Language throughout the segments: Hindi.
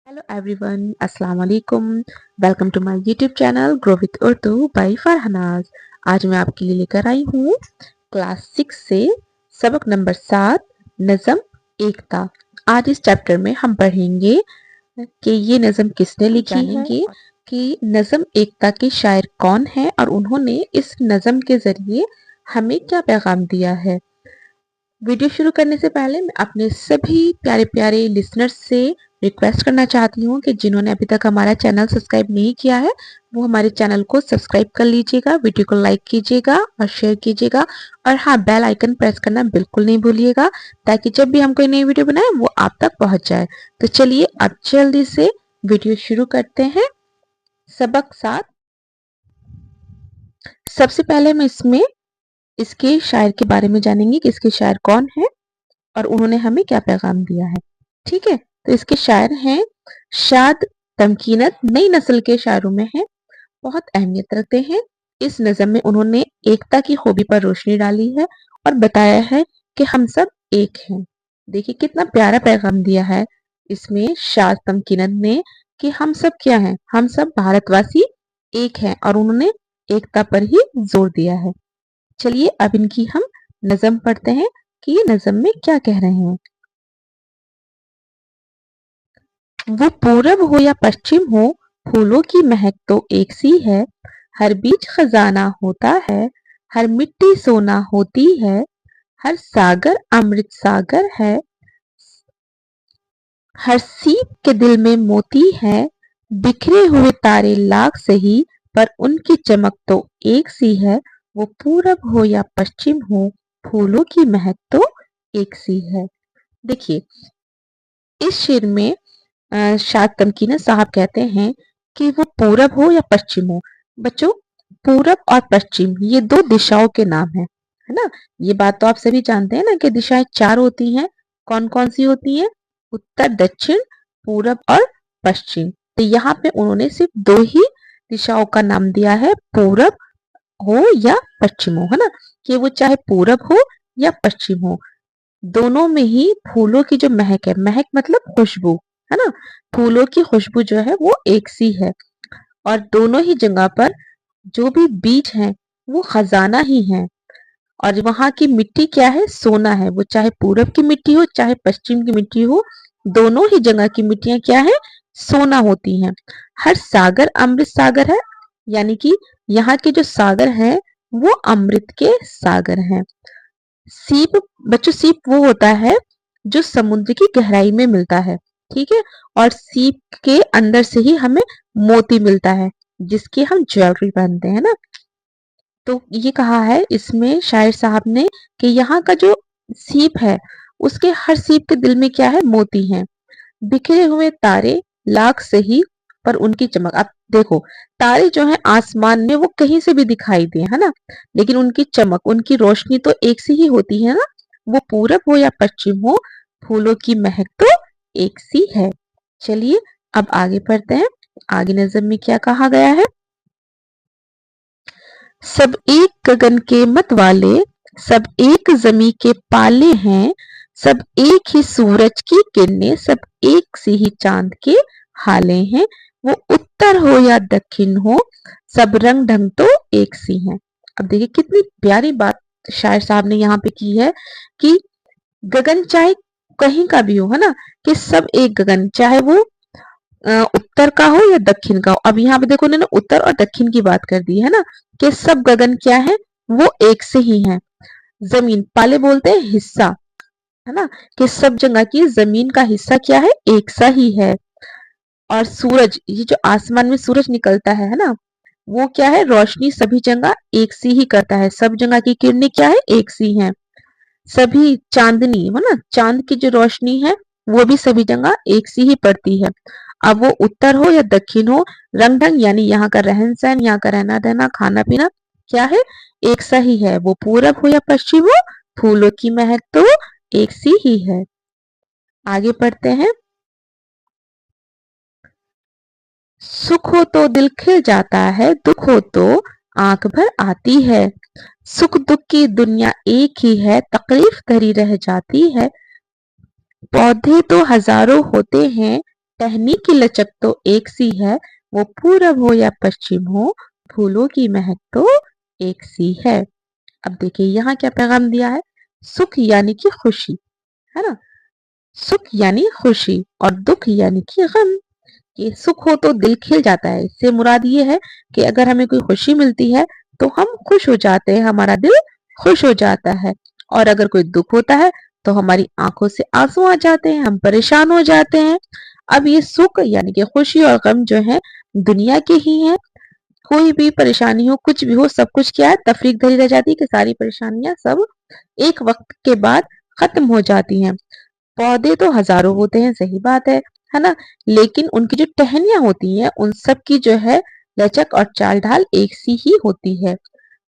हेलो एवरीवन, अस्सलाम वालेकुम। Welcome to my YouTube channel grow with Urdu by Farhanaz. आज मैं आपके लिए लेकर आई हूँ क्लास 6 से सबक नंबर 7 नज़म एकता। आज इस चैप्टर में हम पढ़ेंगे कि ये नज़म किसने लिखी है, कि नज़म एकता के शायर कौन है और उन्होंने इस नज़म के ज़रिए हमें क्या पैगाम दिया है। वीडियो शुरू करने से पहले मैं अपने सभी प्यारे प्यारे लिसनर्स से रिक्वेस्ट करना चाहती हूँ कि जिन्होंने अभी तक हमारा चैनल सब्सक्राइब नहीं किया है वो हमारे चैनल को सब्सक्राइब कर लीजिएगा, वीडियो को लाइक कीजिएगा और शेयर कीजिएगा और हाँ, बेल आइकन प्रेस करना बिल्कुल नहीं भूलिएगा ताकि जब भी हम कोई नई वीडियो बनाए वो आप तक पहुंच जाए। तो चलिए अब जल्दी से वीडियो शुरू करते हैं। सबक 7। सबसे पहले मैं इसमें इसके शायर के बारे में जानेंगे कि इसके शायर कौन है और उन्होंने हमें क्या पैगाम दिया है। ठीक है, तो इसके शायर हैं शाद तमकीनत, नई नस्ल के शायरों में है, बहुत अहमियत रखते हैं। इस नज़म में उन्होंने एकता की खूबी पर रोशनी डाली है और बताया है कि हम सब एक हैं। देखिए कितना प्यारा पैगाम दिया है इसमें शाद तमकीनत ने कि हम सब क्या हैं, हम सब भारतवासी एक हैं और उन्होंने एकता पर ही जोर दिया है। चलिए अब इनकी हम नज़म पढ़ते हैं कि ये नज़म में क्या कह रहे हैं। वो पूरब हो या पश्चिम हो, फूलों की महक तो एक सी है। हर बीज खजाना होता है, हर मिट्टी सोना होती है, हर सागर अमृत सागर है, हर सीप के दिल में मोती है। बिखरे हुए तारे लाख सही, पर उनकी चमक तो एक सी है। वो पूरब हो या पश्चिम हो, फूलों की महक तो एक सी है। देखिए इस शेर में शाद तमकीना साहब कहते हैं कि वो पूरब हो या पश्चिम हो। बच्चों, पूरब और पश्चिम ये दो दिशाओं के नाम है ना। ये बात तो आप सभी जानते हैं ना कि दिशाएं चार होती हैं। कौन कौन सी होती हैं? उत्तर, दक्षिण, पूरब और पश्चिम। तो यहाँ पे उन्होंने सिर्फ दो ही दिशाओं का नाम दिया है, पूरब हो या पश्चिम हो, है ना। कि वो चाहे पूरब हो या पश्चिम हो, दोनों में ही फूलों की जो महक है, महक मतलब खुशबू, है ना। फूलों की खुशबू जो है वो एक सी है और दोनों ही जगह पर जो भी बीज हैं वो खजाना ही है। और वहां की मिट्टी क्या है? सोना है। वो चाहे पूरब की मिट्टी हो चाहे पश्चिम की मिट्टी हो, दोनों ही जगह की मिट्टियां क्या है? सोना होती हैं। हर सागर अमृत सागर है, यानी कि यहाँ के जो सागर हैं वो अमृत के सागर हैं। सीप, बच्चों सीप वो होता है जो समुद्र की गहराई में मिलता है, ठीक है। और सीप के अंदर से ही हमें मोती मिलता है जिसकी हम ज्वेलरी पहनते हैं ना। तो ये कहा है इसमें शायर साहब ने कि यहाँ का जो सीप है उसके हर सीप के दिल में क्या है? मोती हैं। बिखरे हुए तारे लाख सही, पर उनकी चमक, आप देखो तारे जो है आसमान में वो कहीं से भी दिखाई दे, है ना, लेकिन उनकी चमक, उनकी रोशनी तो एक सी ही होती है ना। वो पूरब हो या पश्चिम हो, फूलों की महक तो एक सी है। चलिए अब आगे पढ़ते हैं। आगे नज़म में क्या कहा गया है? सब एक गगन के मत वाले, सब एक जमी के पाले हैं, सब एक ही सूरज की किरणें, सब एक सी ही चांद के हाले हैं। वो उत्तर हो या दक्षिण हो, सब रंग ढंग तो एक सी हैं। अब देखिए कितनी प्यारी बात शायर साहब ने यहाँ पे की है कि गगन चाहे कहीं का भी हो, है ना, कि सब एक गगन, चाहे वो उत्तर का हो या दक्षिण का हो। अब यहाँ पे देखो उन्होंने उत्तर और दक्षिण की बात कर दी है ना, कि सब गगन क्या है? वो एक से ही है। जमीन, पाले बोलते हैं हिस्सा, है ना, कि सब जगह की जमीन का हिस्सा क्या है? एक सा ही है। और सूरज, ये जो आसमान में सूरज निकलता है ना, वो क्या है? रोशनी सभी जगह एक सी ही करता है। सब जगह की किरणें क्या है? एक सी हैं। सभी चांदनी, है ना, चांद की जो रोशनी है वो भी सभी जगह एक सी ही पड़ती है। अब वो उत्तर हो या दक्षिण हो, रंग ढंग यानी यहाँ का रहन सहन, यहाँ का रहना रहना, खाना पीना क्या है? एक सा ही है। वो पूरब हो या पश्चिम हो, फूलों की महक तो एक सी ही है। आगे पढ़ते हैं। सुख हो तो दिल खिल जाता है, दुख हो तो आंख भर आती है। सुख दुख की दुनिया एक ही है, तकलीफ धरी रह जाती है। पौधे तो हजारों होते हैं, टहनी की लचक तो एक सी है, वो पूरब हो या पश्चिम हो, फूलों की महक तो एक सी है। अब देखिए यहाँ क्या पैगाम दिया है, सुख यानी कि खुशी, है ना। सुख यानी खुशी और दुख यानी कि गम। ये सुख हो तो दिल खिल जाता है, इससे मुराद ये है कि अगर हमें कोई खुशी मिलती है तो हम खुश हो जाते हैं, हमारा दिल खुश हो जाता है। और अगर कोई दुख होता है तो हमारी आंखों से आंसू आ जाते हैं, हम परेशान हो जाते हैं। अब ये सुख यानी कि खुशी और गम जो है दुनिया के ही हैं। कोई भी परेशानी हो, कुछ भी हो, सब कुछ क्या है, तफरीक धरी रह जाती है कि सारी परेशानियां सब एक वक्त के बाद खत्म हो जाती हैं। पौधे तो हजारों होते हैं, सही बात है ना। लेकिन उनकी जो टहनियां होती हैं उन सब की जो है लचक और चाल ढाल एक सी ही होती है।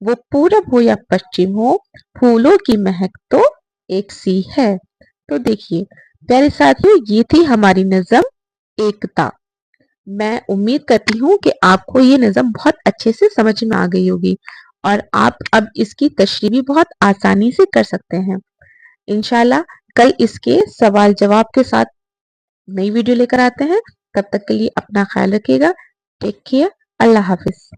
वो पूरब हो या पश्चिम हो, फूलों की महक तो एक सी है। तो देखिए प्यारे साथियों, ये थी हमारी नज़म एकता। मैं उम्मीद करती हूँ कि आपको ये नज़म बहुत अच्छे से समझ में आ गई होगी और आप अब इसकी तशरीह भी बहुत आसानी से कर सकते हैं। इंशाल्लाह कल इसके सवाल जवाब के साथ नई वीडियो लेकर आते हैं। तब तक के लिए अपना ख्याल रखिएगा। Take care. अल्लाह हाफिज।